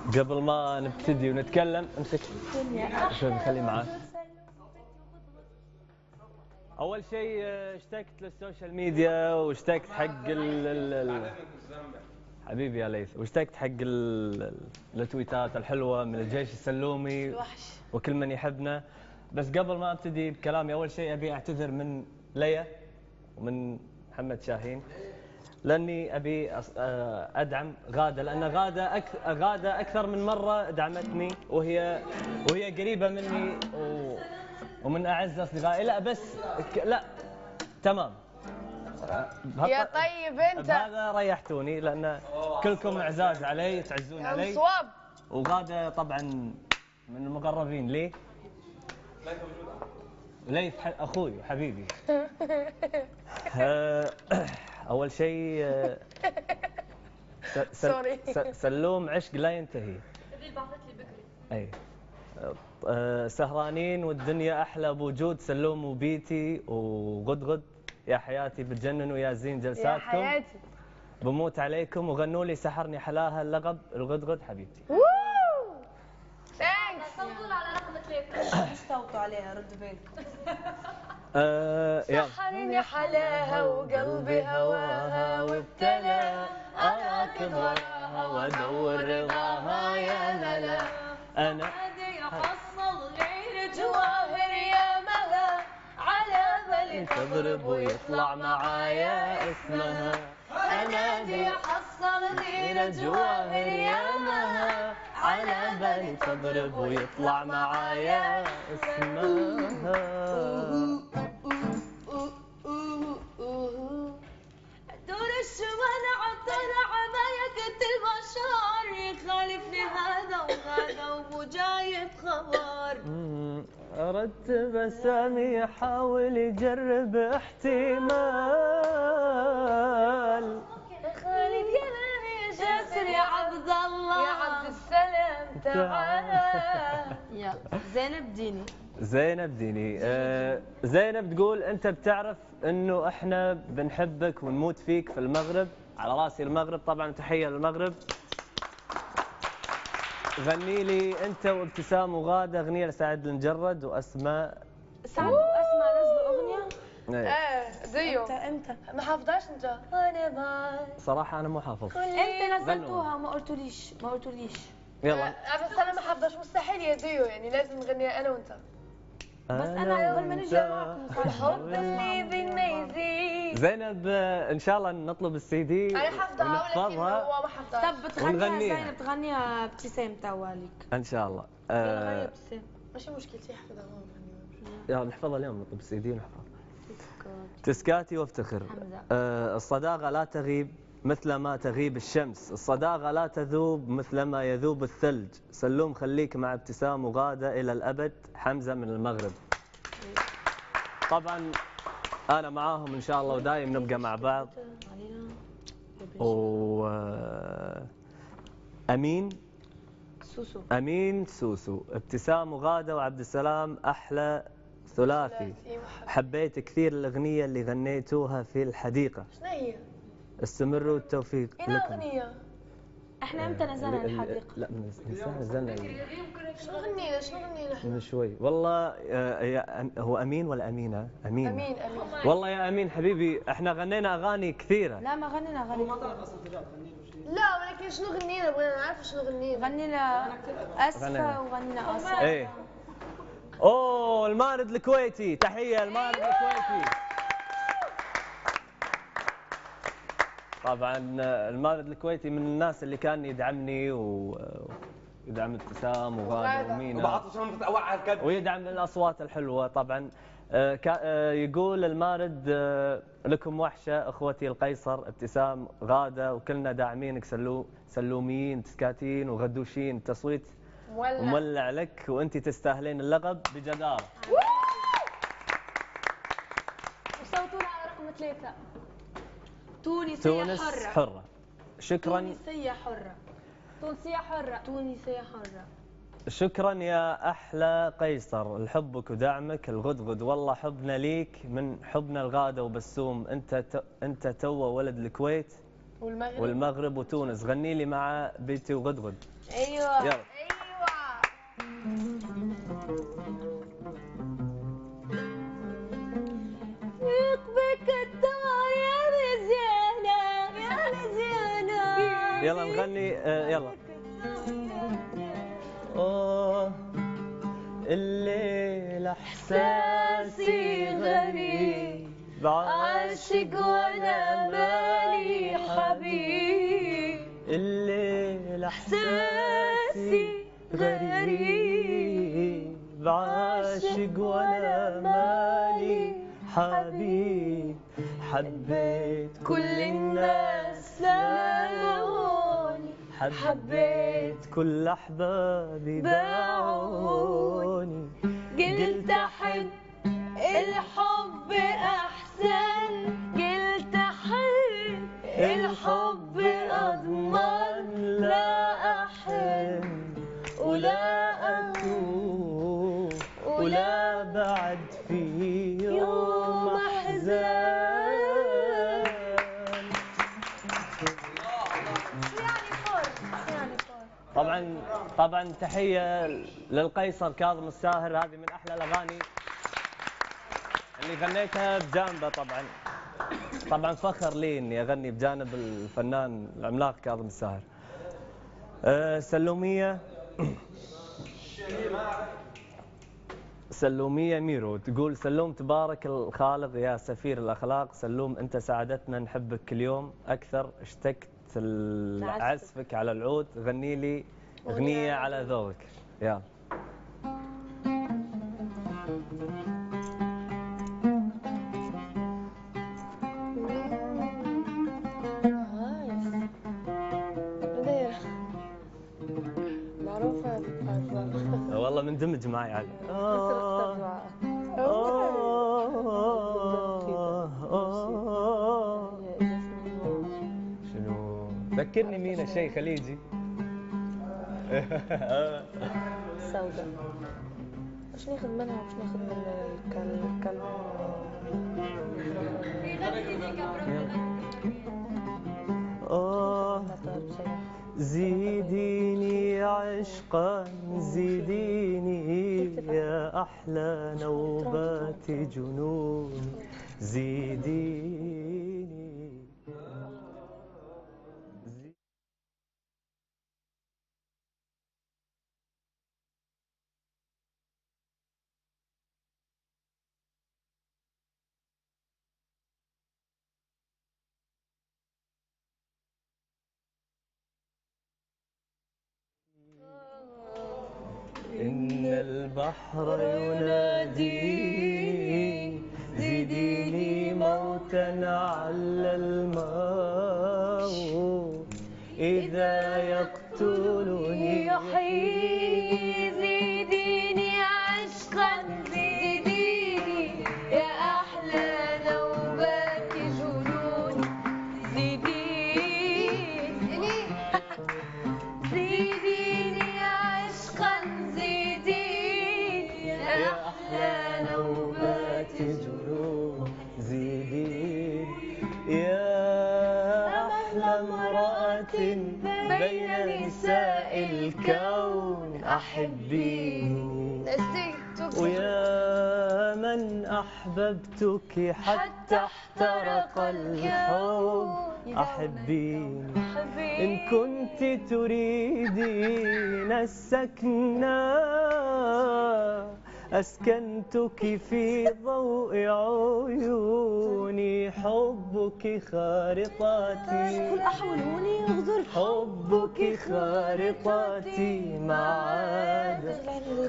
قبل ما نبتدي ونتكلم امسك شوي نخلي معاك. اول شيء اشتقت للسوشيال ميديا واشتقت حق حبيبي يا ليث، واشتقت حق التويتات الحلوه من الجيش السلومي وكل من يحبنا. بس قبل ما ابتدي بكلامي اول شيء ابي اعتذر من ليا ومن محمد شاهين، لاني ابي ادعم غاده، لان غاده اكثر من مره دعمتني وهي قريبه مني ومن اعز اصدقائي. لا بس لا تمام يا طيب انت هذا ريحتوني لان كلكم اعزاز علي تعزون علي. صواب. وغاده طبعا من المقربين لي. ليث اخوي وحبيبي. اول شيء سلوم عشق لا ينتهي. اي سهرانين والدنيا احلى بوجود سلوم وبيتي وغدغد. يا حياتي بتجنن ويا زين جلساتكم. يا حياتي بموت عليكم وغنوا لي سحرني حلاها اللقب الغدغد حبيبتي. ثانكس. صوتوا على رقم 3. صوتوا عليها ردوا بالكم. سحرني حلاها وقلبي هواها وابتلى اراكض وراها وادور رضاها يا ملا. انا عادي احصل غير جواهر يا ملا على بالي تضرب ويطلع معايا اسمها. انادي احصل غير جواهر يا ملا على بالي تضرب ويطلع معايا اسمها. دور الشمال عطر عباية كنت البشر يخالفني هذا وهذا ومو جايب خبر. رتب اسامي يحاول يجرب احتمال. خالد يا نبي جاسر يا عبد الله يا عبد السلام تعال. يا زينب ديني. زينب ديني. زينب تقول انت بتعرف انه احنا بنحبك ونموت فيك في المغرب. على راسي المغرب طبعا، تحيه للمغرب. غني لي انت وابتسام وغاده اغنيه لسعد المجرد واسماء. سعد واسماء نزلوا اغنيه؟ زيو. امتى؟ ما حافظاش انت؟ انا معك. صراحه انا مو حافظ. انت نزلتوها وما قلتوليش. يلا بس انا ما حافظاش مستحيل يا زيو، يعني لازم نغنيها انا وانت. بس انا قبل ما نجي معكم الحب اللي بينا يزيد. زينب ان شاء الله نطلب السي دي انا حافظها ولكن هو ما حافظها. طب بتغنيها زينب، تغنيها ابتسام تواليك ان شاء الله. يلا غني ابتسام. ماشي مشكلتي احفظها هو. يلا نحفظها اليوم، نطلب السي دي ونحفظها. تسكاتي وافتخر. الصداقة لا تغيب مثل ما تغيب الشمس، الصداقة لا تذوب مثل ما يذوب الثلج. سلوم خليك مع ابتسام وغادة إلى الأبد. حمزة من المغرب. طبعا أنا معاهم إن شاء الله ودايم نبقى مع بعض. و أمين سوسو ابتسام وغادة وعبد السلام أحلى ثلاثي. حبيت كثير الأغنية اللي غنيتوها في الحديقة. شنو هي؟ استمروا التوفيق لكم. أغنية؟ احنا امتى نزلنا الحديقة؟ لا نزلنا شنو غنينا من شوي والله. هو أمين ولا أمينة؟ أمين. والله يا أمين حبيبي احنا غنينا أغاني كثيرة. لا ما غنينا أغاني. لا ولكن شنو غنينا؟ بغينا نعرف شنو غنينا. غنينا أسفة وغنينا أسفة. ايه اوه المارد الكويتي، تحية المارد الكويتي. طبعا المارد الكويتي من الناس اللي كان يدعمني ويدعم ابتسام وغادة ومينا ويدعم الاصوات الحلوه. طبعا يقول المارد لكم وحشه اخوتي القيصر ابتسام غادة وكلنا داعمينك. سلوميين تسكاتين وغدوشين. التصويت مولع لك وانت تستاهلين اللقب بجدارة. وصوتوا لنا على رقم 3. تونس حرة. شكرا. تونسية حرة. شكرا يا أحلى قيصر لحبك ودعمك الغدغد. والله حبنا ليك من حبنا الغادة وبسوم. أنت تو ولد الكويت والمغرب وتونس. غني لي مع بيتي وغدغد. ايوه يلا. يقبك الدار يا مزيانة يا مزيانة. يلا نغني يلا. اوه الليل احساسي غريب عاشق وانا مالي حبيب. الليل احساسي غريب عاشق وانا مالي حبيب. حبيت كل الناس لاموني حبيت كل احبابي باعوني. قلت احب الحب احسن قلت احب الحب اضمن. لا احب ولا أتوب ولا بعد في يوم أحزان. طبعا تحية للقيصر كاظم الساهر. هذه من أحلى الأغاني اللي غنيتها بجانبه. طبعا فخر لي إني أغني بجانب الفنان العملاق كاظم الساهر. سلومية ميرو تقول سلوم تبارك الخالق يا سفير الأخلاق. سلوم أنت ساعدتنا نحبك كل يوم أكثر. اشتقت عزفك على العود. غني لي أغنية على ذوقك. يلا. والله مندمج معي عاد. شنو ذكرني مين شيء خليجي. سوداء. وش ناخذ منها وش ناخذ من زيديني عشقا زيديني يا أحلى نوبات جنون. زيديني إن البحر ينادي زيديني موتا على الماء إذا يقتلني يحيي. زيديني عشقا زيديني يا أحلى نوبات جنون. زيديني زيديني عشقا زيديني يا أحلى نوبات جنون. زيديني يا أحلى امرأة بين نساء الكون. أحبيني ويا من أحببتك حتى احترق الحب. أحبيني إن كنت تريدين السكنة أسكنتك في ضوء عيوني. حبك خارطتي حبك خارطتي معاد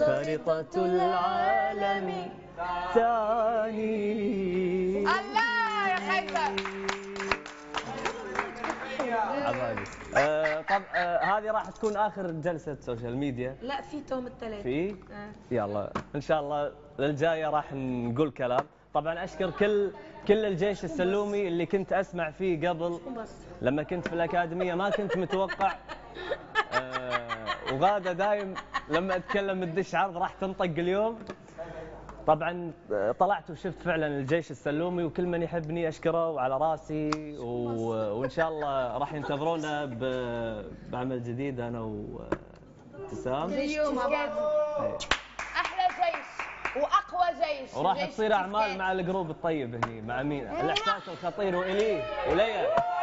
خارطة العالم تعني. الله يا خيبة. عبادي. طب هذه راح تكون آخر جلسة سوشيال ميديا. لا في توم الثلاث. في؟ يلا إن شاء الله للجاية راح نقول كلام. طبعا أشكر كل الجيش السلومي اللي كنت أسمع فيه قبل لما كنت في الأكاديمية. ما كنت متوقع. وغادة دايم لما أتكلم الدش عرض راح تنطق اليوم. طبعا طلعت وشفت فعلا الجيش السلومي، وكل من يحبني اشكره وعلى راسي، وان شاء الله راح ينتظرونا بعمل جديد انا وابتسام. اليوم احلى جيش واقوى جيش، وراح تصير اعمال مع الجروب الطيب هني، مع مين؟ الاحساس الخطير واليه وليا.